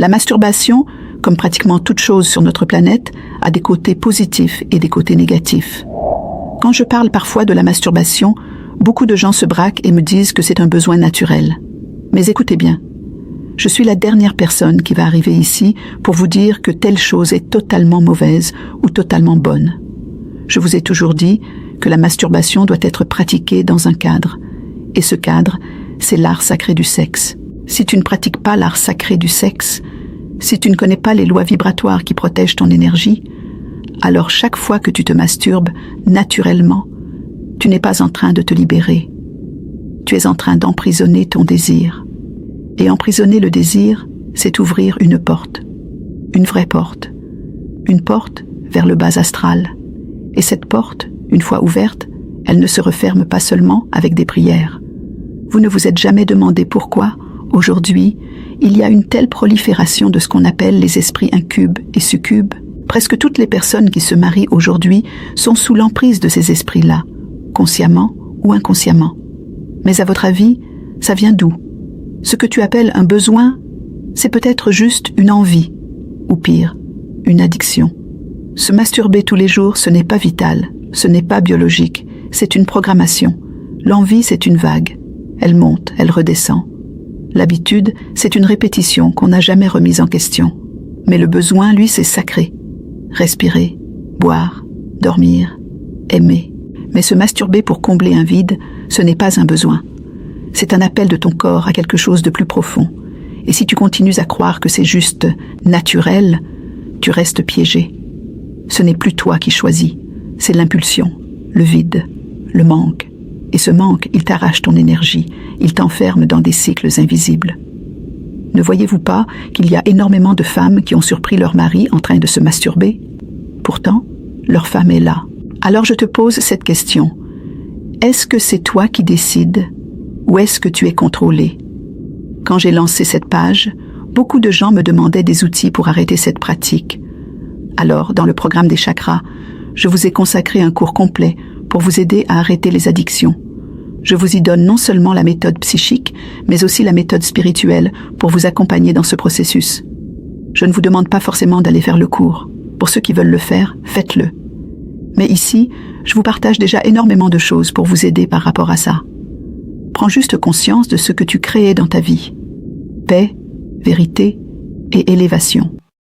La masturbation, comme pratiquement toute chose sur notre planète, a des côtés positifs et des côtés négatifs. Quand je parle parfois de la masturbation, beaucoup de gens se braquent et me disent que c'est un besoin naturel. Mais écoutez bien, je suis la dernière personne qui va arriver ici pour vous dire que telle chose est totalement mauvaise ou totalement bonne. Je vous ai toujours dit que la masturbation doit être pratiquée dans un cadre. Et ce cadre, c'est l'art sacré du sexe. Si tu ne pratiques pas l'art sacré du sexe, si tu ne connais pas les lois vibratoires qui protègent ton énergie, alors chaque fois que tu te masturbes, naturellement, tu n'es pas en train de te libérer. Tu es en train d'emprisonner ton désir. Et emprisonner le désir, c'est ouvrir une porte. Une vraie porte. Une porte vers le bas astral. Et cette porte, une fois ouverte, elle ne se referme pas seulement avec des prières. Vous ne vous êtes jamais demandé pourquoi, aujourd'hui, il y a une telle prolifération de ce qu'on appelle les esprits incubes et succubes. Presque toutes les personnes qui se marient aujourd'hui sont sous l'emprise de ces esprits-là, consciemment ou inconsciemment. Mais à votre avis, ça vient d'où? Ce que tu appelles un besoin, c'est peut-être juste une envie, ou pire, une addiction. Se masturber tous les jours, ce n'est pas vital, ce n'est pas biologique, c'est une programmation. L'envie, c'est une vague. Elle monte, elle redescend. L'habitude, c'est une répétition qu'on n'a jamais remise en question. Mais le besoin, lui, c'est sacré. Respirer, boire, dormir, aimer. Mais se masturber pour combler un vide, ce n'est pas un besoin. C'est un appel de ton corps à quelque chose de plus profond. Et si tu continues à croire que c'est juste naturel, tu restes piégé. Ce n'est plus toi qui choisis, c'est l'impulsion, le vide, le manque. Et ce manque, il t'arrache ton énergie, il t'enferme dans des cycles invisibles. Ne voyez-vous pas qu'il y a énormément de femmes qui ont surpris leur mari en train de se masturber? Pourtant, leur femme est là. Alors je te pose cette question. Est-ce que c'est toi qui décides ou est-ce que tu es contrôlé? Quand j'ai lancé cette page, beaucoup de gens me demandaient des outils pour arrêter cette pratique. Alors, dans le programme des chakras, je vous ai consacré un cours complet pour vous aider à arrêter les addictions. Je vous y donne non seulement la méthode psychique, mais aussi la méthode spirituelle pour vous accompagner dans ce processus. Je ne vous demande pas forcément d'aller faire le cours. Pour ceux qui veulent le faire, faites-le. Mais ici, je vous partage déjà énormément de choses pour vous aider par rapport à ça. Prends juste conscience de ce que tu crées dans ta vie. Paix, vérité et élévation.